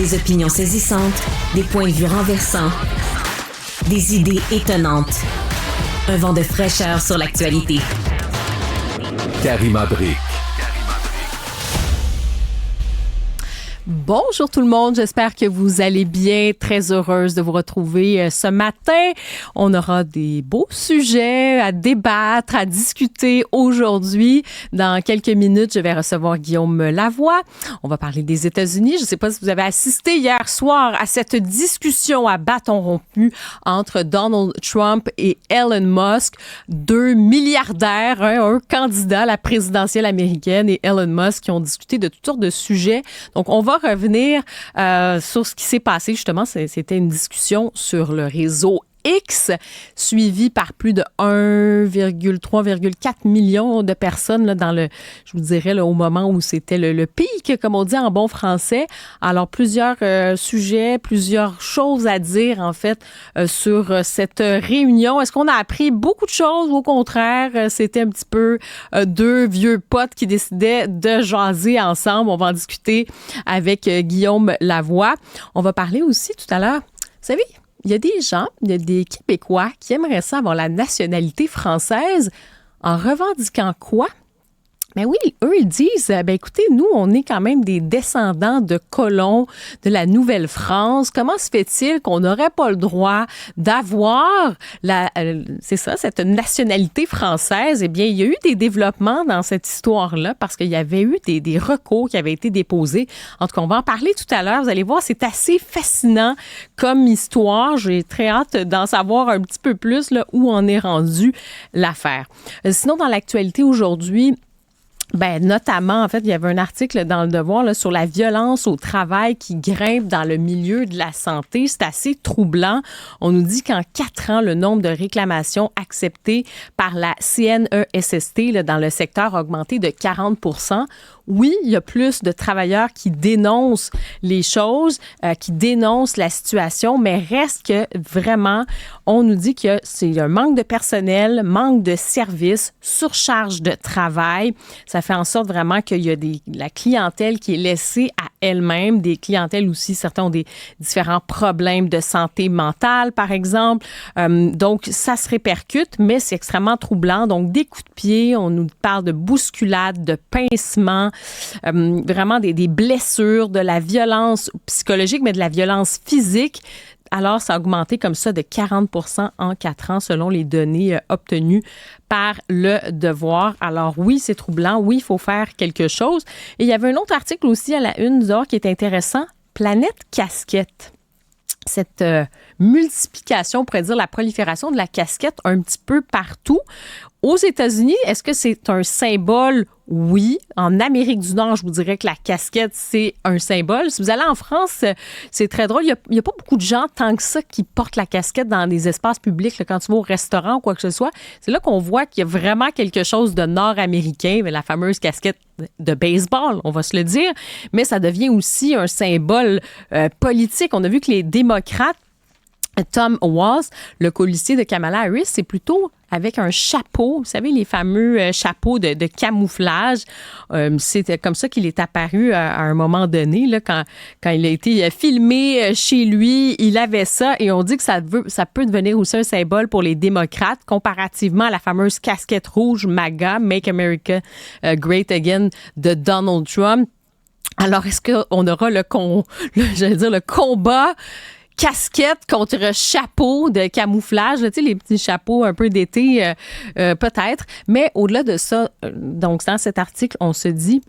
Des opinions saisissantes, des points de vue renversants, des idées étonnantes. Un vent de fraîcheur sur l'actualité. Karima Brick. Bonjour tout le monde, j'espère que vous allez bien. Très heureuse de vous retrouver ce matin. On aura des beaux sujets à débattre, à discuter aujourd'hui. Dans quelques minutes, je vais recevoir Guillaume Lavoie. On va parler des États-Unis. Je ne sais pas si vous avez assisté hier soir à cette discussion à bâton rompu entre Donald Trump et Elon Musk, deux milliardaires, un candidat à la présidentielle américaine et Elon Musk qui ont discuté de toutes sortes de sujets. Donc, on va revenir sur ce qui s'est passé. Justement, c'était une discussion sur le réseau X, suivi par plus de 1,3,4 millions de personnes là, je vous dirais, là, au moment où c'était le pic, comme on dit en bon français. Alors, plusieurs sujets, plusieurs choses à dire, en fait, sur cette réunion. Est-ce qu'on a appris beaucoup de choses ou au contraire, c'était un petit peu deux vieux potes qui décidaient de jaser ensemble? On va en discuter avec Guillaume Lavoie. On va parler aussi tout à l'heure, vous savez, il y a des Québécois qui aimeraient ça avoir la nationalité française en revendiquant quoi? Ben oui, eux, ils disent, écoutez, nous, on est quand même des descendants de colons de la Nouvelle-France. Comment se fait-il qu'on n'aurait pas le droit d'avoir cette nationalité française? Eh bien, il y a eu des développements dans cette histoire-là parce qu'il y avait eu des recours qui avaient été déposés. En tout cas, on va en parler tout à l'heure. Vous allez voir, c'est assez fascinant comme histoire. J'ai très hâte d'en savoir un petit peu plus là, où en est rendue l'affaire. Sinon, dans l'actualité aujourd'hui, notamment, en fait, il y avait un article dans Le Devoir là, sur la violence au travail qui grimpe dans le milieu de la santé. C'est assez troublant. On nous dit qu'en 4 ans, le nombre de réclamations acceptées par la CNESST là, dans le secteur a augmenté de 40 %. Oui, il y a plus de travailleurs qui dénoncent les choses, qui dénoncent la situation, mais reste que vraiment, on nous dit que c'est un manque de personnel, manque de services, surcharge de travail. Ça fait en sorte vraiment qu'il y a la clientèle qui est laissée à elle-même, des clientèles aussi, certains ont des différents problèmes de santé mentale, par exemple. Donc, ça se répercute, mais c'est extrêmement troublant. Donc, des coups de pied, on nous parle de bousculades, de pincements, vraiment des blessures, de la violence psychologique, mais de la violence physique. Alors, ça a augmenté comme ça de 40 % en 4 ans selon les données obtenues par Le Devoir. Alors oui, c'est troublant. Oui, il faut faire quelque chose. Et il y avait un autre article aussi à la une du Devoir qui est intéressant. Planète casquette. Cette multiplication, on pourrait dire la prolifération de la casquette un petit peu partout. Aux États-Unis, est-ce que c'est un symbole? Oui. En Amérique du Nord, je vous dirais que la casquette, c'est un symbole. Si vous allez en France, c'est très drôle. Il n'y a pas beaucoup de gens tant que ça qui portent la casquette dans des espaces publics. Là, quand tu vas au restaurant ou quoi que ce soit, c'est là qu'on voit qu'il y a vraiment quelque chose de nord-américain, la fameuse casquette de baseball, on va se le dire. Mais ça devient aussi un symbole politique. On a vu que les démocrates, Tom Walz, le colistier de Kamala Harris, c'est plutôt avec un chapeau, vous savez, les fameux chapeaux de camouflage. C'était comme ça qu'il est apparu à un moment donné, là, quand il a été filmé chez lui. Il avait ça et on dit que ça peut devenir aussi un symbole pour les démocrates comparativement à la fameuse casquette rouge MAGA, Make America Great Again, de Donald Trump. Alors, est-ce qu'on aura le combat casquette contre chapeau de camouflage, là, tu sais, les petits chapeaux un peu d'été, peut-être. Mais au-delà de ça, donc dans cet article, on se dit,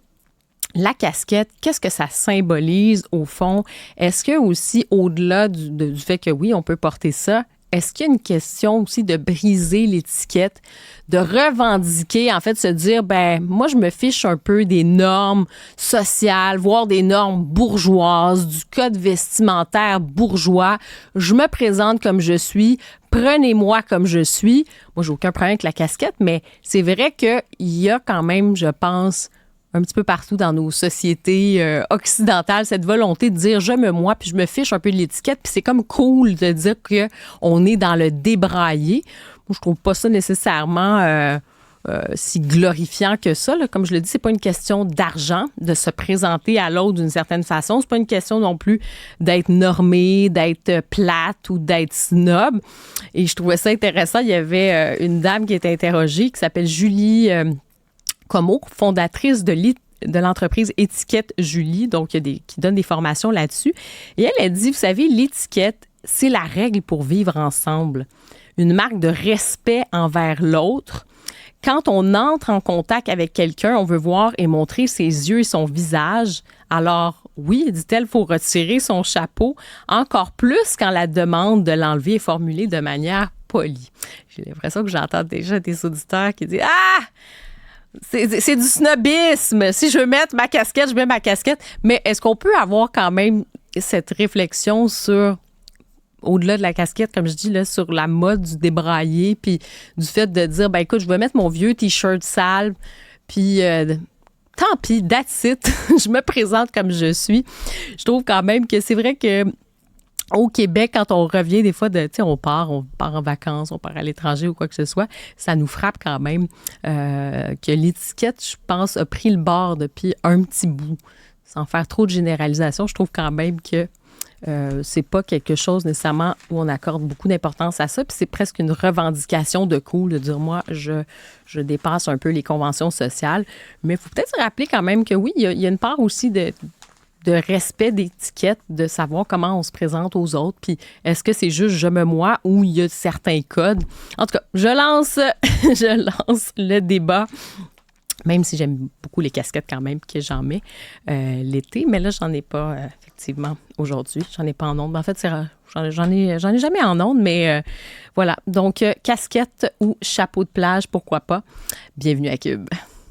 la casquette, qu'est-ce que ça symbolise au fond? Est-ce que aussi, au-delà du fait que oui, on peut porter ça, est-ce qu'il y a une question aussi de briser l'étiquette, de revendiquer, en fait, se dire, moi, je me fiche un peu des normes sociales, voire des normes bourgeoises, du code vestimentaire bourgeois. Je me présente comme je suis. Prenez-moi comme je suis. Moi, j'ai aucun problème avec la casquette, mais c'est vrai qu'il y a quand même, je pense, un petit peu partout dans nos sociétés occidentales, cette volonté de dire « je me moi », puis je me fiche un peu de l'étiquette, puis c'est comme cool de dire qu'on est dans le débraillé. Moi, je trouve pas ça nécessairement si glorifiant que ça. Là. Comme je le dis, c'est pas une question d'argent, de se présenter à l'autre d'une certaine façon. C'est pas une question non plus d'être normé, d'être plate ou d'être snob. Et je trouvais ça intéressant. Il y avait une dame qui était interrogée qui s'appelle Julie Comeau, fondatrice de l'entreprise Étiquette Julie, donc qui donne des formations là-dessus. Et elle a dit, vous savez, l'étiquette, c'est la règle pour vivre ensemble. Une marque de respect envers l'autre. Quand on entre en contact avec quelqu'un, on veut voir et montrer ses yeux et son visage. Alors, oui, dit-elle, il faut retirer son chapeau, encore plus quand la demande de l'enlever est formulée de manière polie. J'ai l'impression que j'entends déjà des auditeurs qui disent « Ah! C'est du snobisme. Si je veux mettre ma casquette, je mets ma casquette. » Mais est-ce qu'on peut avoir quand même cette réflexion sur, au-delà de la casquette, comme je dis, là, sur la mode du débraillé, puis du fait de dire, ben écoute, je vais mettre mon vieux T-shirt sale, puis tant pis, that's it. Je me présente comme je suis. Je trouve quand même que c'est vrai que au Québec, quand on revient des fois, tu sais, on part en vacances, on part à l'étranger ou quoi que ce soit, ça nous frappe quand même que l'étiquette, je pense, a pris le bord depuis un petit bout. Sans faire trop de généralisation, je trouve quand même que c'est pas quelque chose nécessairement où on accorde beaucoup d'importance à ça, puis c'est presque une revendication de cool de dire, moi, je dépasse un peu les conventions sociales. Mais il faut peut-être se rappeler quand même que oui, il y a une part aussi de respect d'étiquette, de savoir comment on se présente aux autres, puis est-ce que c'est juste je me moi ou il y a certains codes. En tout cas, je lance le débat, même si j'aime beaucoup les casquettes quand même que j'en mets l'été, mais là, j'en ai pas effectivement aujourd'hui. J'en ai pas en ondes. En fait, j'en ai jamais en ondes, mais voilà. Donc, casquette ou chapeau de plage, pourquoi pas. Bienvenue à Cube.